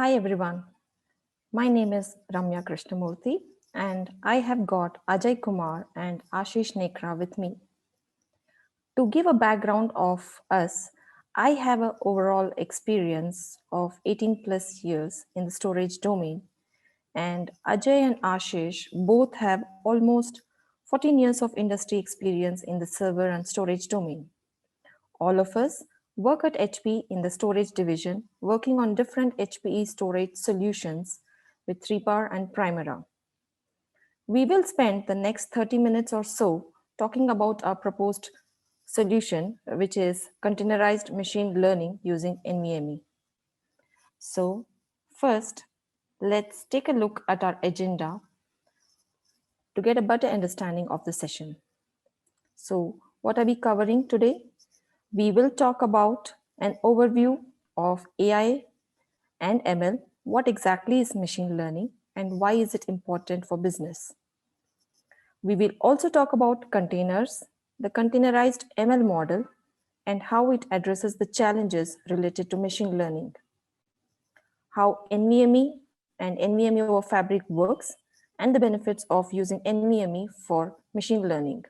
Hi everyone, my name is Ramya Krishnamurthy and I have got Ajay Kumar and Ashish Nekra with me. To give a background of us, I have an overall experience of 18 plus years in the storage domain, and Ajay and Ashish both have almost 14 years of industry experience in the server and storage domain. All of us work at HP in the storage division, working on different HPE storage solutions with 3PAR and Primera. We will spend the next 30 minutes or so talking about our proposed solution, which is containerized machine learning using NVMe. So, first, let's take a look at our agenda to get a better understanding of the session. So, what are we covering today? We will talk about an overview of AI and ML, what exactly is machine learning and why is it important for business. We will also talk about containers, the containerized ML model, and how it addresses the challenges related to machine learning, how NVMe and NVMe over Fabric works, and the benefits of using NVMe for machine learning.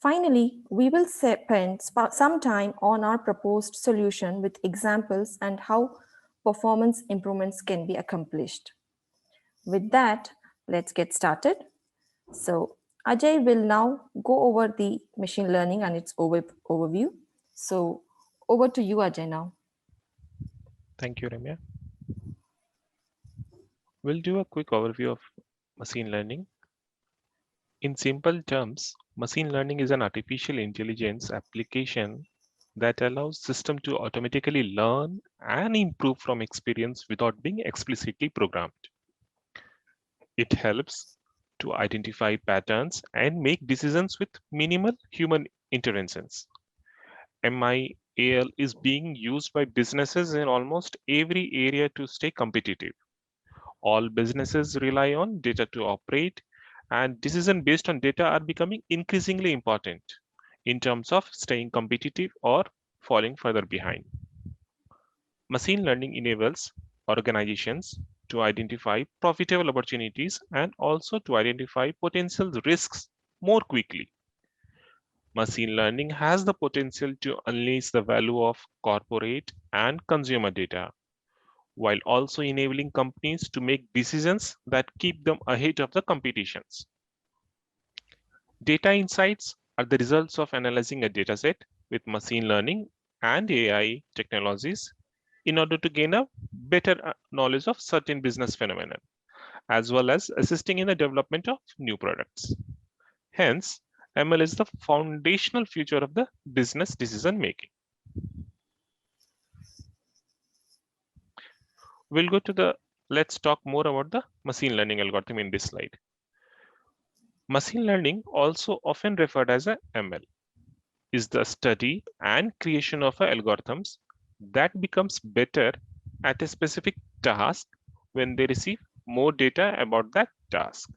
Finally, we will spend some time on our proposed solution with examples and how performance improvements can be accomplished. With that, let's get started. So Ajay will now go over the machine learning and its overview. So over to you, Ajay, now. Thank you, Ramya. We'll do a quick overview of machine learning. In simple terms, machine learning is an artificial intelligence application that allows system to automatically learn and improve from experience without being explicitly programmed. It helps to identify patterns and make decisions with minimal human interventions. MIAL is being used by businesses in almost every area to stay competitive. All businesses rely on data to operate, and decisions based on data are becoming increasingly important in terms of staying competitive or falling further behind. Machine learning enables organizations to identify profitable opportunities and also to identify potential risks more quickly. Machine learning has the potential to unleash the value of corporate and consumer data, while also enabling companies to make decisions that keep them ahead of the competitions. Data insights are the results of analyzing a dataset with machine learning and AI technologies in order to gain a better knowledge of certain business phenomena, as well as assisting in the development of new products. Hence, ML is the foundational feature of the business decision making. Let's talk more about the machine learning algorithm in this slide. Machine learning, also often referred as a ML, is the study and creation of algorithms that becomes better at a specific task when they receive more data about that task.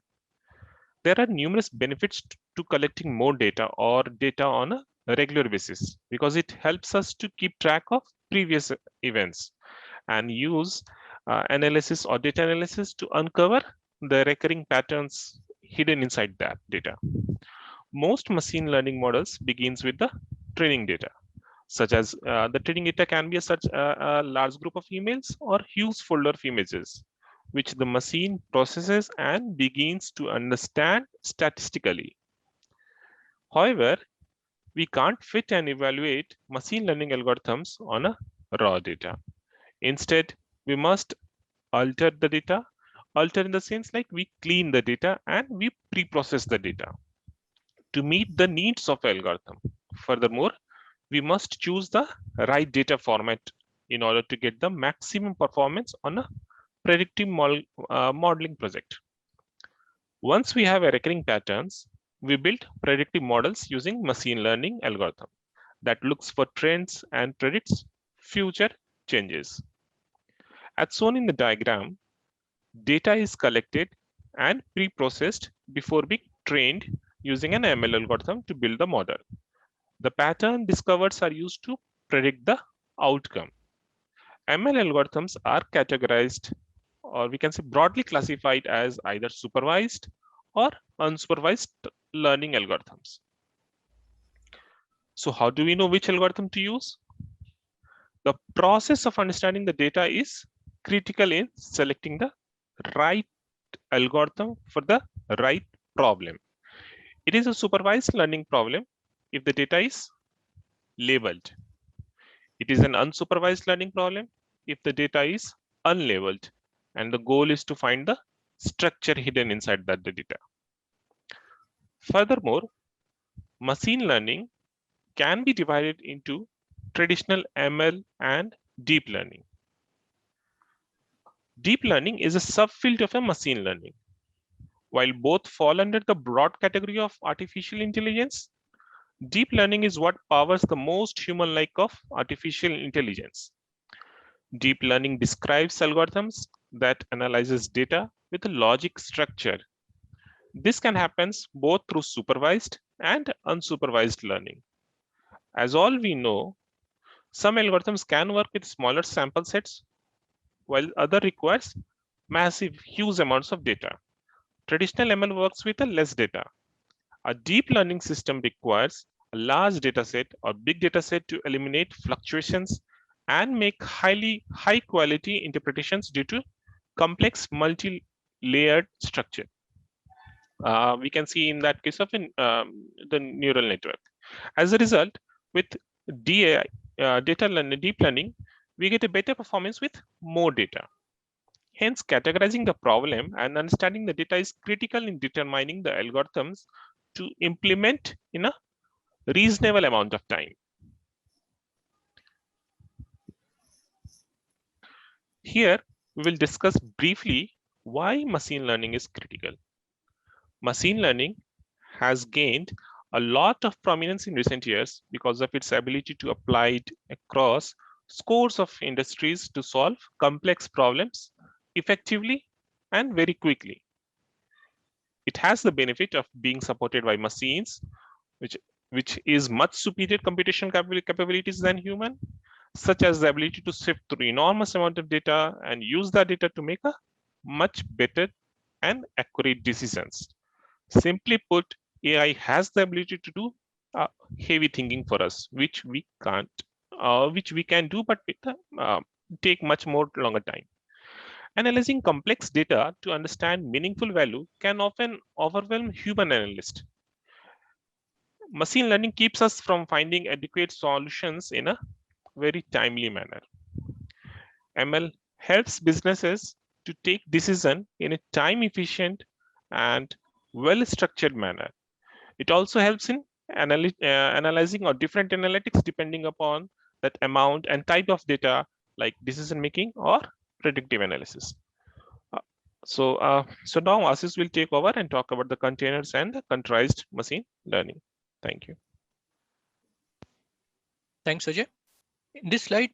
There are numerous benefits to collecting more data or data on a regular basis because it helps us to keep track of previous events and use analysis or data analysis to uncover the recurring patterns hidden inside that data. Most machine learning models begins with the training data, such as the training data can be such a large group of emails or huge folder of images, which the machine processes and begins to understand statistically. However, we can't fit and evaluate machine learning algorithms on a raw data. Instead, we must alter the data, alter in the sense like we clean the data and we pre-process the data to meet the needs of the algorithm. Furthermore, we must choose the right data format in order to get the maximum performance on a predictive modeling project. Once we have a recurring patterns, we build predictive models using machine learning algorithm that looks for trends and predicts future changes. As shown in the diagram, data is collected and pre-processed before being trained using an ML algorithm to build the model. The pattern discovered are used to predict the outcome. ML algorithms are categorized, or we can say broadly classified as either supervised or unsupervised learning algorithms. So how do we know which algorithm to use? The process of understanding the data is critical in selecting the right algorithm for the right problem. It is a supervised learning problem if the data is labeled. It is an unsupervised learning problem if the data is unlabeled, and the goal is to find the structure hidden inside that data. Furthermore, machine learning can be divided into traditional ML and deep learning. Deep learning is a subfield of a machine learning. While both fall under the broad category of artificial intelligence, deep learning is what powers the most human-like of artificial intelligence. Deep learning describes algorithms that analyzes data with a logic structure. This can happen both through supervised and unsupervised learning. As all we know, some algorithms can work with smaller sample sets, while other requires massive, huge amounts of data. Traditional ML works with a less data. A deep learning system requires a large data set or big data set to eliminate fluctuations and make high quality interpretations due to complex multi-layered structure. We can see in that case of the neural network. As a result, with DAI, deep learning, we get a better performance with more data. Hence, categorizing the problem and understanding the data is critical in determining the algorithms to implement in a reasonable amount of time. Here, we will discuss briefly why machine learning is critical. Machine learning has gained a lot of prominence in recent years because of its ability to apply it across scores of industries to solve complex problems effectively and very quickly. It has the benefit of being supported by machines, which is much superior computational capabilities than human, such as the ability to sift through enormous amount of data and use that data to make a much better and accurate decisions. Simply put, AI has the ability to do heavy thinking for us, which we can't, which we can do, but it take much more longer time. Analyzing complex data to understand meaningful value can often overwhelm human analysts. Machine learning keeps us from finding adequate solutions in a very timely manner. ML helps businesses to take decisions in a time efficient and well-structured manner. It also helps in analyzing or different analytics depending upon that amount and type of data, like decision making or predictive analysis. So now Ashish will take over and talk about the containers and the containerized machine learning. Thank you. Thanks, Ajay. In this slide,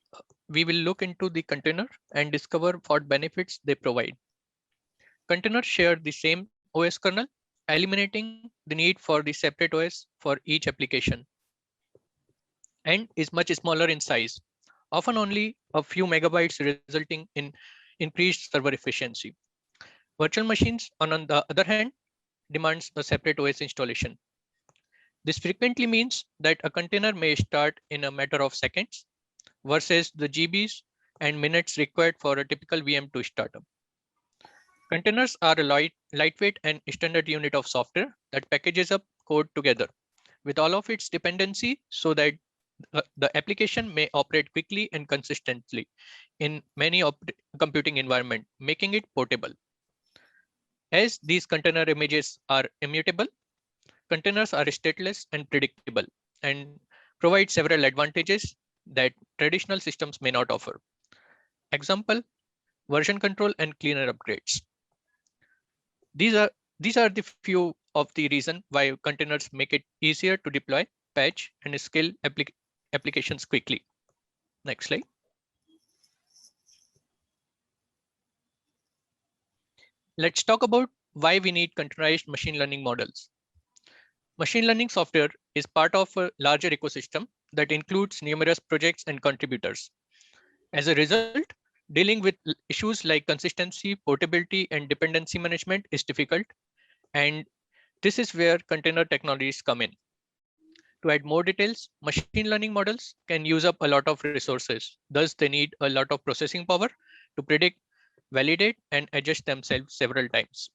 we will look into the container and discover what benefits they provide. Containers share the same OS kernel, eliminating the need for the separate OS for each application, and is much smaller in size, often only a few megabytes, resulting in increased server efficiency. Virtual machines, on the other hand, demands a separate OS installation. This frequently means that a container may start in a matter of seconds versus the GBs and minutes required for a typical VM to start up. Containers are a lightweight and standard unit of software that packages up code together with all of its dependency so that the application may operate quickly and consistently in many computing environments, making it portable. As these container images are immutable, containers are stateless and predictable and provide several advantages that traditional systems may not offer. Example, version control and cleaner upgrades. These are the few of the reasons why containers make it easier to deploy, patch, and scale applications quickly. Next slide. Let's talk about why we need containerized machine learning models. Machine learning software is part of a larger ecosystem that includes numerous projects and contributors. As a result, dealing with issues like consistency, portability, and dependency management is difficult. And this is where container technologies come in. To add more details, machine learning models can use up a lot of resources. Thus, they need a lot of processing power to predict, validate, and adjust themselves several times.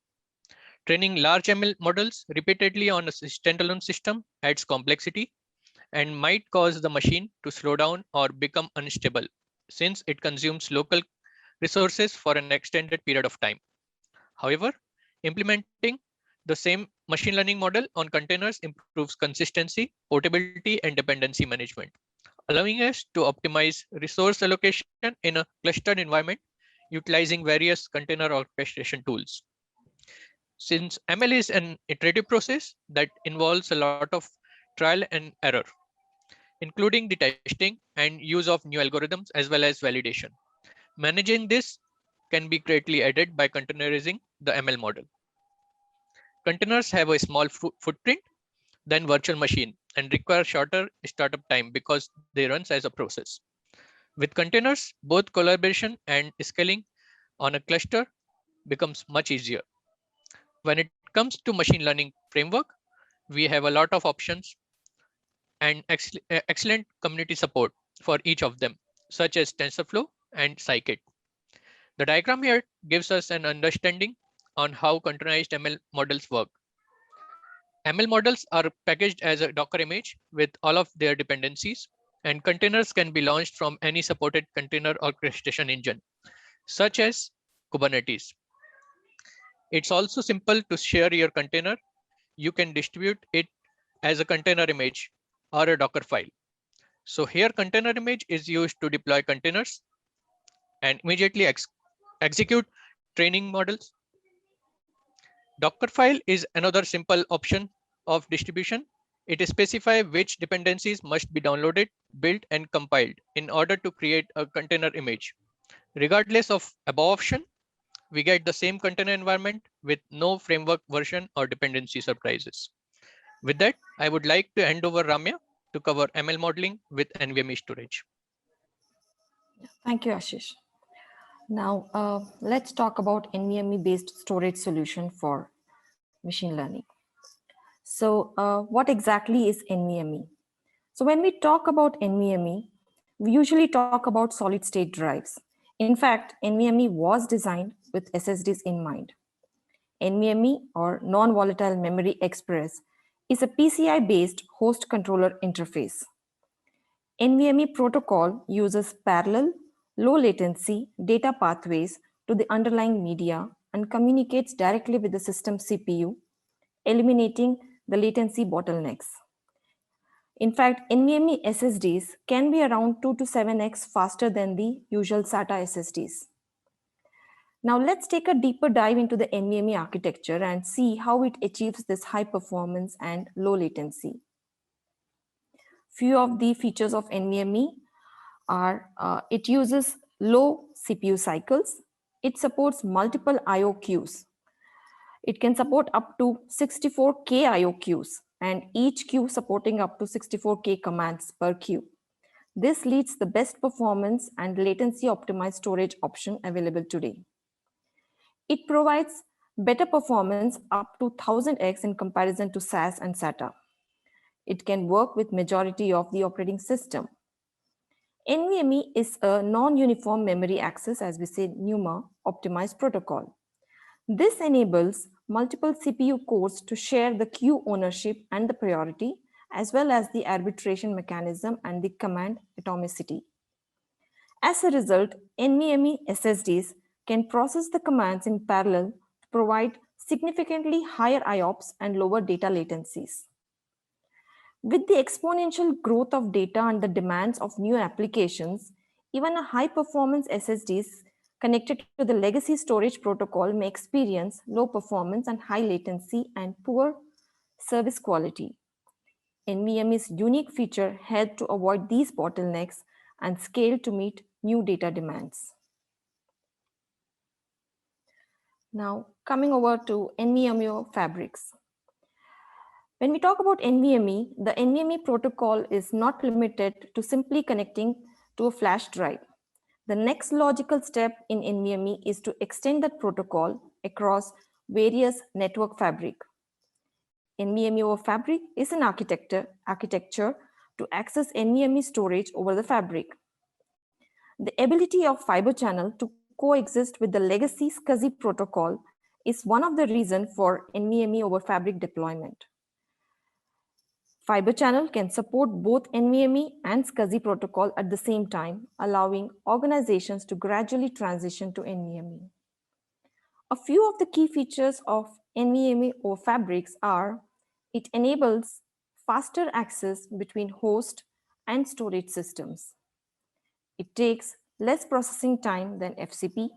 Training large ML models repeatedly on a standalone system adds complexity and might cause the machine to slow down or become unstable, since it consumes local resources for an extended period of time. However, implementing the same machine learning model on containers improves consistency, portability, and dependency management, allowing us to optimize resource allocation in a clustered environment utilizing various container orchestration tools. Since ML is an iterative process that involves a lot of trial and error, including the testing and use of new algorithms as well as validation. Managing this can be greatly aided by containerizing the ML model. Containers have a small footprint than virtual machine and require shorter startup time because they run as a process. With containers, both collaboration and scaling on a cluster becomes much easier. When it comes to machine learning framework, we have a lot of options and excellent community support for each of them, such as TensorFlow and Scikit. The diagram here gives us an understanding on how containerized ML models work. ML models are packaged as a Docker image with all of their dependencies, and containers can be launched from any supported container orchestration engine, such as Kubernetes. It's also simple to share your container. You can distribute it as a container image or a Docker file. So here container image is used to deploy containers and immediately execute training models. Dockerfile is another simple option of distribution. It specifies which dependencies must be downloaded, built, and compiled in order to create a container image. Regardless of above option, we get the same container environment with no framework version or dependency surprises. With that, I would like to hand over Ramya to cover ML modeling with NVMe storage. Thank you, Ashish. Now, let's talk about NVMe-based storage solution for machine learning. So, what exactly is NVMe? So, when we talk about NVMe, we usually talk about solid-state drives. In fact, NVMe was designed with SSDs in mind. NVMe, or Non-Volatile Memory Express, is a PCI-based host controller interface. NVMe protocol uses parallel, low latency data pathways to the underlying media and communicates directly with the system CPU, eliminating the latency bottlenecks. In fact, NVMe SSDs can be around 2 to 7x faster than the usual SATA SSDs. Now let's take a deeper dive into the NVMe architecture and see how it achieves this high performance and low latency. Few of the features of NVMe are it uses low CPU cycles. It supports multiple IO queues. It can support up to 64K IO queues and each queue supporting up to 64K commands per queue. This leads the best performance and latency optimized storage option available today. It provides better performance up to 1000x in comparison to SAS and SATA. It can work with majority of the operating system. NVMe is a non-uniform memory access, as we say, NUMA optimized protocol. This enables multiple CPU cores to share the queue ownership and the priority, as well as the arbitration mechanism and the command atomicity. As a result, NVMe SSDs can process the commands in parallel to provide significantly higher IOPS and lower data latencies. With the exponential growth of data and the demands of new applications, even a high-performance SSDs connected to the legacy storage protocol may experience low performance and high latency and poor service quality. NVMe's unique feature helped to avoid these bottlenecks and scale to meet new data demands. Now, coming over to NVMe fabrics. When we talk about NVMe, the NVMe protocol is not limited to simply connecting to a flash drive. The next logical step in NVMe is to extend that protocol across various network fabric. NVMe over Fabric is an architecture to access NVMe storage over the fabric. The ability of Fiber Channel to coexist with the legacy SCSI protocol is one of the reasons for NVMe over Fabric deployment. Fiber Channel can support both NVMe and SCSI protocol at the same time, allowing organizations to gradually transition to NVMe. A few of the key features of NVMe over Fabrics are: it enables faster access between host and storage systems. It takes less processing time than FCP.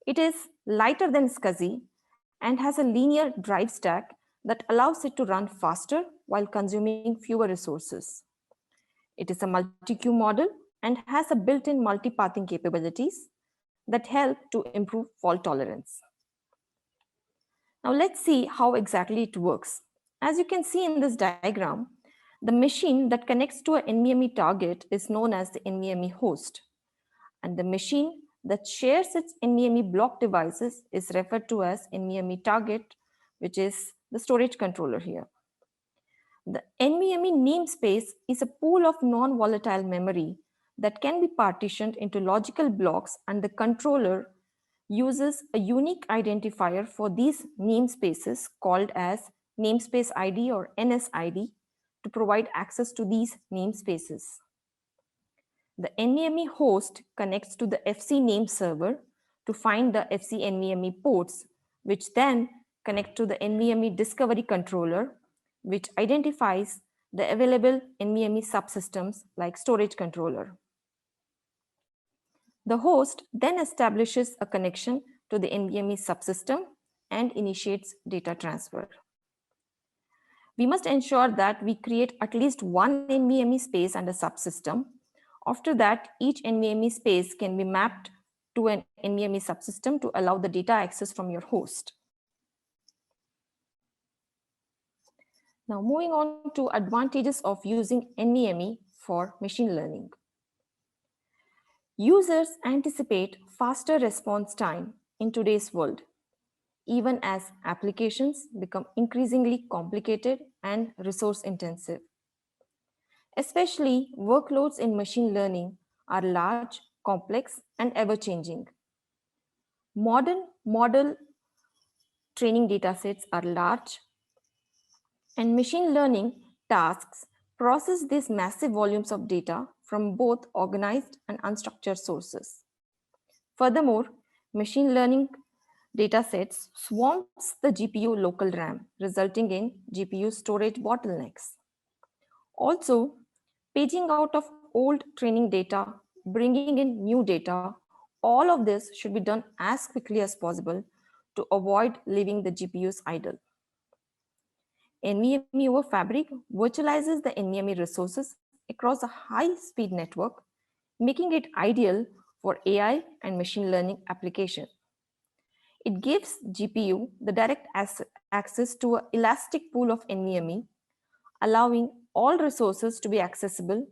It is lighter than SCSI and has a linear drive stack that allows it to run faster while consuming fewer resources. It is a multi-queue model and has a built-in multipathing capabilities that help to improve fault tolerance. Now let's see how exactly it works. As you can see in this diagram, the machine that connects to an NVMe target is known as the NVMe host, and the machine that shares its NVMe block devices is referred to as NVMe target, which is the storage controller here. The NVMe namespace is a pool of non-volatile memory that can be partitioned into logical blocks, and the controller uses a unique identifier for these namespaces called as namespace ID or NSID to provide access to these namespaces. The NVMe host connects to the FC name server to find the FC NVMe ports, which then connect to the NVMe discovery controller, which identifies the available NVMe subsystems like storage controller. The host then establishes a connection to the NVMe subsystem and initiates data transfer. We must ensure that we create at least one NVMe space and a subsystem. After that, each NVMe space can be mapped to an NVMe subsystem to allow the data access from your host. Now moving on to advantages of using NVMe for machine learning. Users anticipate faster response time in today's world, even as applications become increasingly complicated and resource intensive. Especially workloads in machine learning are large, complex, and ever-changing. Modern model training datasets are large, and machine learning tasks process these massive volumes of data from both organized and unstructured sources. Furthermore, machine learning datasets swarms the GPU local RAM, resulting in GPU storage bottlenecks. Also, paging out of old training data, bringing in new data, all of this should be done as quickly as possible to avoid leaving the GPUs idle. NVMe over Fabric virtualizes the NVMe resources across a high-speed network, making it ideal for AI and machine learning application. It gives GPU the direct access to an elastic pool of NVMe, allowing all resources to be accessible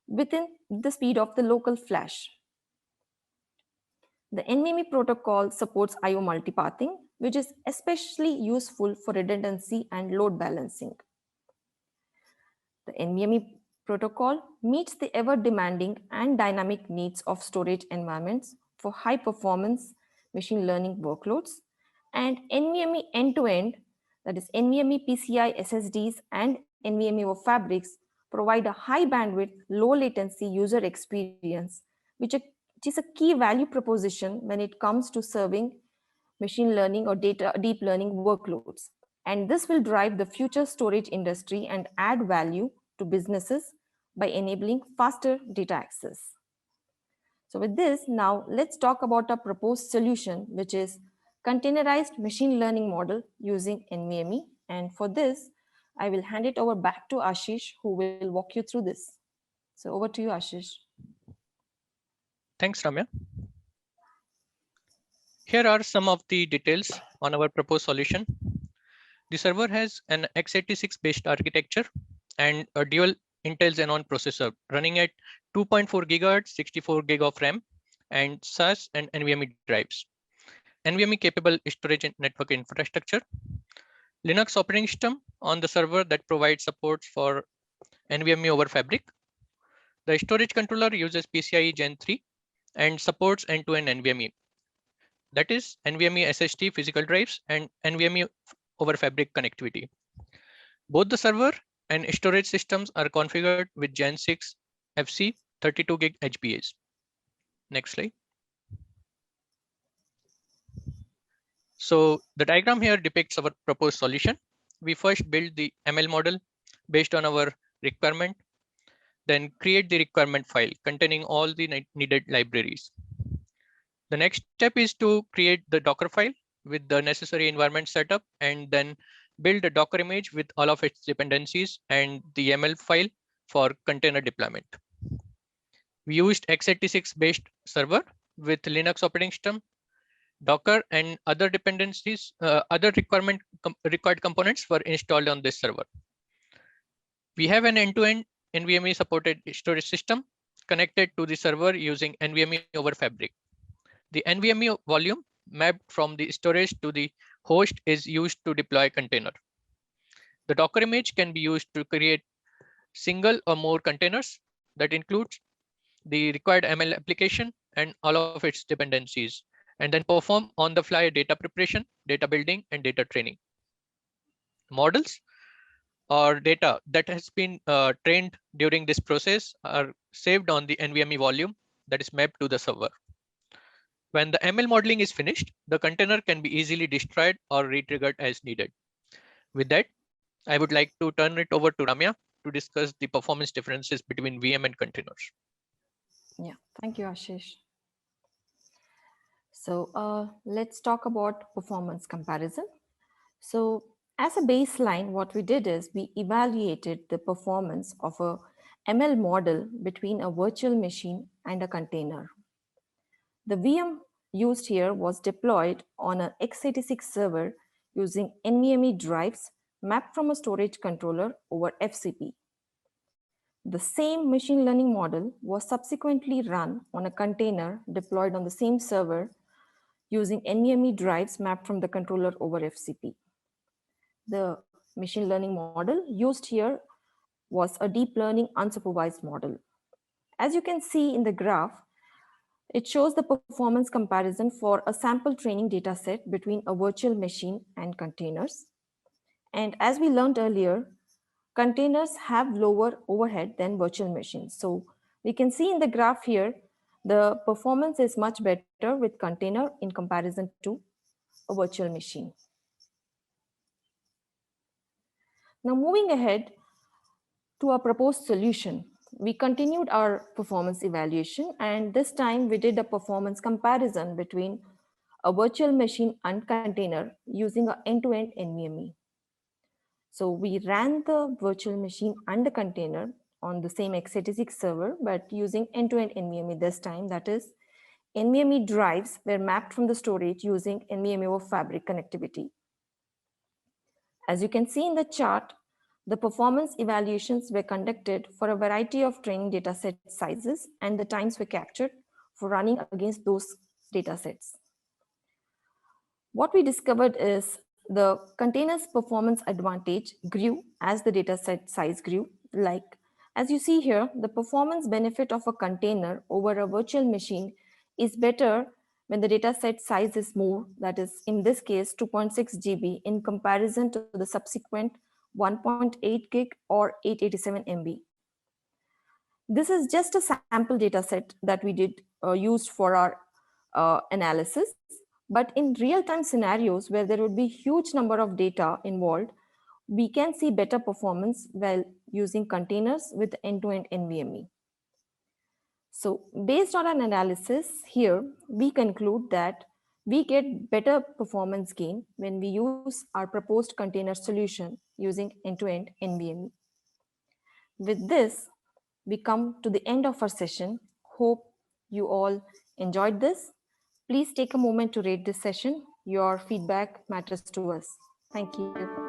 within the speed of the local flash. The NVMe protocol supports I/O multipathing, which is especially useful for redundancy and load balancing. The NVMe protocol meets the ever-demanding and dynamic needs of storage environments for high-performance machine learning workloads, and NVMe end-to-end, that is NVMe PCI SSDs and NVMe over Fabrics, provide a high bandwidth, low latency user experience, which is a key value proposition when it comes to serving machine learning or deep learning workloads. And this will drive the future storage industry and add value to businesses by enabling faster data access. So with this, now let's talk about a proposed solution, which is containerized machine learning model using NVMe. And for this, I will hand it over back to Ashish, who will walk you through this. So over to you, Ashish. Thanks, Ramya. Here are some of the details on our proposed solution. The server has an x86 based architecture and a dual Intel Xenon processor running at 2.4 GHz, 64 GB of RAM, and SAS and NVMe drives. NVMe capable storage and network infrastructure. Linux operating system on the server that provides support for NVMe over Fabric. The storage controller uses PCIe Gen 3 and supports end-to-end NVMe. That is NVMe SSD physical drives and NVMe over Fabric connectivity. Both the server and storage systems are configured with Gen 6 FC 32 gig HBAs. Next slide. So the diagram here depicts our proposed solution. We first build the ML model based on our requirement, then create the requirement file containing all the needed libraries. The next step is to create the Docker file with the necessary environment setup, and then build a Docker image with all of its dependencies and the YAML file for container deployment. We used x86 based server with Linux operating system, Docker, and other dependencies, other required components were installed on this server. We have an end-to-end NVMe supported storage system connected to the server using NVMe over Fabric. The NVMe volume mapped from the storage to the host is used to deploy container. The Docker image can be used to create single or more containers that includes the required ML application and all of its dependencies, and then perform on-the-fly data preparation, data building, and data training. Models or data that has been trained during this process are saved on the NVMe volume that is mapped to the server. When the ML modeling is finished, the container can be easily destroyed or retriggered as needed. With that, I would like to turn it over to Ramya to discuss the performance differences between VM and containers. Yeah, thank you, Ashish. So let's talk about performance comparison. So as a baseline, what we did is we evaluated the performance of a ML model between a virtual machine and a container. The VM used here was deployed on an x86 server using NVMe drives mapped from a storage controller over FCP. The same machine learning model was subsequently run on a container deployed on the same server using NVMe drives mapped from the controller over FCP. The machine learning model used here was a deep learning unsupervised model. As you can see in the graph, it shows the performance comparison for a sample training data set between a virtual machine and containers. And as we learned earlier, containers have lower overhead than virtual machines. So we can see in the graph here, the performance is much better with container in comparison to a virtual machine. Now moving ahead to our proposed solution, we continued our performance evaluation, and this time we did a performance comparison between a virtual machine and container using an end-to-end NVMe. So we ran the virtual machine and the container on the same x86 server, but using end-to-end NVMe this time. That is, NVMe drives were mapped from the storage using NVMe over Fabric connectivity. As you can see in the chart, the performance evaluations were conducted for a variety of training data set sizes, and the times were captured for running against those data sets. What we discovered is the container's performance advantage grew as the data set size grew. Like, as you see here, the performance benefit of a container over a virtual machine is better when the data set size is more, that is in this case 2.6 GB in comparison to the subsequent 1.8 gig or 887 MB. This is just a sample data set that we did used for our analysis. But in real-time scenarios where there would be huge number of data involved, we can see better performance while using containers with end-to-end NVMe. So based on an analysis here, we conclude that we get better performance gain when we use our proposed container solution using end-to-end NVMe. With this, we come to the end of our session. Hope you all enjoyed this. Please take a moment to rate this session. Your feedback matters to us. Thank you.